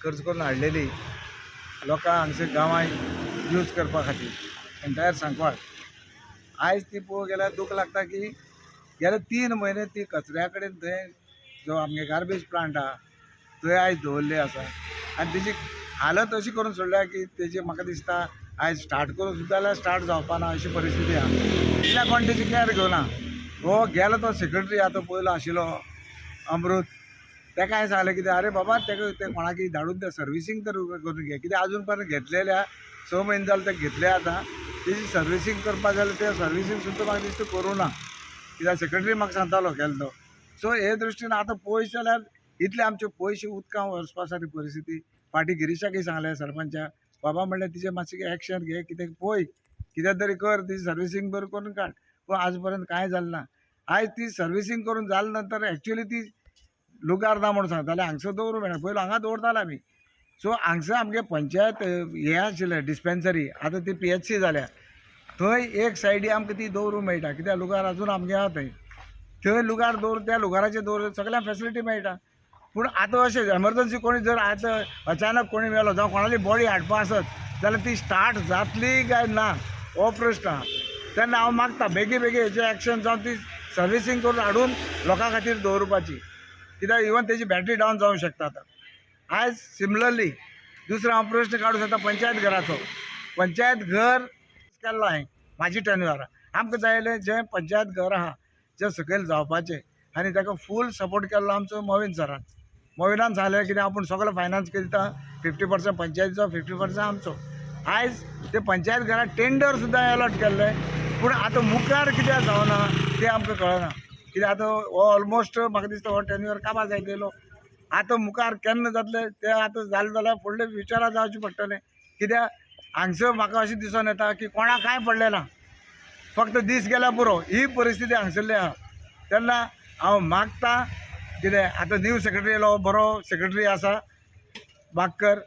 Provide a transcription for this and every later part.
खर्च करून हाडलेली लोकांक हांगसर गांवांत यूज करपा खातीर एंटायर सांकवाळ आयज ती पळोवंक गेल्यार दूख लागता की गेले 3 म्हयने ती कचऱ्या कडेन थंय जो आमगे गार्बेज प्लांट आहा थंय आयज दवरली आसा आनी तेजी हालत अशी करून सोडल्या की तेजी म्हाका दिसता आयज स्टार्ट करून सुद्दां जाल्यार स्टार्ट जावपा ना अशी परिस्थिती आहा कित्याक कोण तेजी कॅर घेवना हो गेलो तो सेक्रेटरी आतां पयलो आशिल्लो अमृत ताका हांवें सांगलें कितें आरे बाबा ताका ते कोणाकी धाडून ते सर्विसींग तर करून घे कित्याक आजून पर्यंत घेतलेल्या 6 म्हयने जाले ते घेतले आतां तेजी सर्विसींग करपाक जाल्यार ते सर्विसींग सुद्दां म्हाका दिसता करूं ना कित्याक सेक्रेटरी म्हाका सांगतालो केलो तो सो हे दृश्टीन आतां पळयत जाल्यार इतले आमचे पयशे उदकां वचपा सारकी परिस्थिती फाटीं गिरीशाकय सांगलें सरपंचाक बाबा म्हणलें तिचें मातशें एक्शन घे कितें पळय कितें तरी कर ती सर्विसींग बरी करून काड पूण आज पर्यंत कांय जालें ना आयज ती सर्विसींग करून जाले नंतर एक्चुअली ती लुगार ना म्हणून सांगताले हांगसर दवरूं मेळना पयलो हांगा दवरताले आमी सो हांगसर आमगे पंचायत हें आशिल्लें डिस्पेन्सरी आतां ती PHC जाल्या थंय एक सायडी आमकां ती दवरूंक मेळटा कित्याक लुगार आजून आमगे आहा थंय लुगार दवर त्या लुगाराचेर दवर सगळ्यांक फेसिलिटी मेळटा पूण आतां अशें एमर्जन्सी कोणी जर आतां अचानक कोणी मेलो जावं कोणाली बॉडी हाडपा आसत जाल्यार ती स्टार्ट जातली काय ना हो प्रश्न आहा तेन्ना हांव मागता बेगी हेचें एक्शन जावन ती सर्विसींग करून हाडून लोकां खातीर दवरपाची कित्याक इवन तेजी बॅटरी डावन जावंक शकता आतां आयज सिमिलरली दुसरो हांव प्रश्न काडूं शकता पंचायत घराचो पंचायत घर केल्लो हांवें म्हाजी टेन्युअरां आमकां जाय जें पंचायत घर आहा जें सकयल जावपाचें आनी ताका फूल सपोर्ट केल्लो आमचो मोविन सरान मोविनान सांगलें कितें आपूण सगळो फायनान्स करता 50% पंचायतीचो 50% आमचो आयज ते पंचायत घराक टेंडर सुद्दां अलॉट केल्लें पूण आतां मुखार कित्याक जावना तें आमकां कळना कित्याक आतां हो ऑलमोस्ट म्हाका दिसता हो टेन्युअर काबार जायत आतां मुखार केन्ना जातलें तें आतां जालें जाल्यार फुडलें फ्युचराक जावचें पडटलें कित्याक हांगसर म्हाका अशें दिसून येता की कोणाक कांय पडलें ना फक्त दीस गेल्यार पुरो ही परिस्थिती हांगसरली आहा तेन्ना हांव मागता कितें आतां न्यू सेक्रेटरी येयलो बरो सेक्रेटरी आसा बाक्कर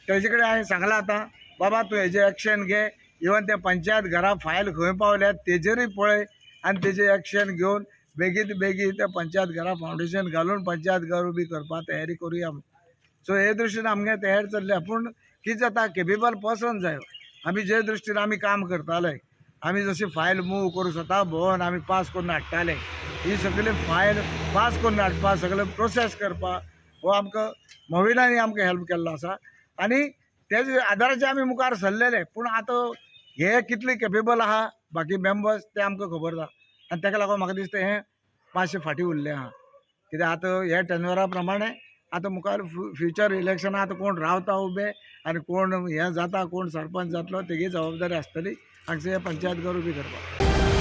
तेजे कडेन हांवें सांगलां आतां बाबा तूं हेजें एक्शन घे इवन ते पंचायत घरा फायल खंय पावल्यात तेजेरूय पळय आनी तेजें एक्शन घेवन बेगीन ते पंचायत घरा फावंडेशन घालून पंचायत घर उबी करपा तयारी करुया सो हे दृश्टीन आमगे तयार चल्ल्या पूण कितें जाता केपेबल पर्सन जाय आमी जे दृश्टीन आमी काम करताले आमी जशी फायल मूव करूं स्वता भोंवन आमी पास करून हाडटाले ही सगळी फायल पास करून हाडपा सगळें प्रोसेस करपा हो आमकां मोविनांनी आमकां हेल्प केल्लो आसा आनी तेजे आदाराचे आमी मुखार सरलेले पूण आतां हे कितले केपेबल आहा बाकी मेंबर्स ते आमकां खबर ना आनी ताका लागून म्हाका दिसता हें मातशें फाटीं उरलें आहा कित्याक आतां ह्या टेन्युअरा प्रमाणे आतां मुखार फ्युचर इलेक्शनां आतां कोण रावता उबे आनी कोण हें जाता कोण सरपंच जातलो तेगे जबाबदारी आसतली हांगसर हें पंचायत घर उबी करपाक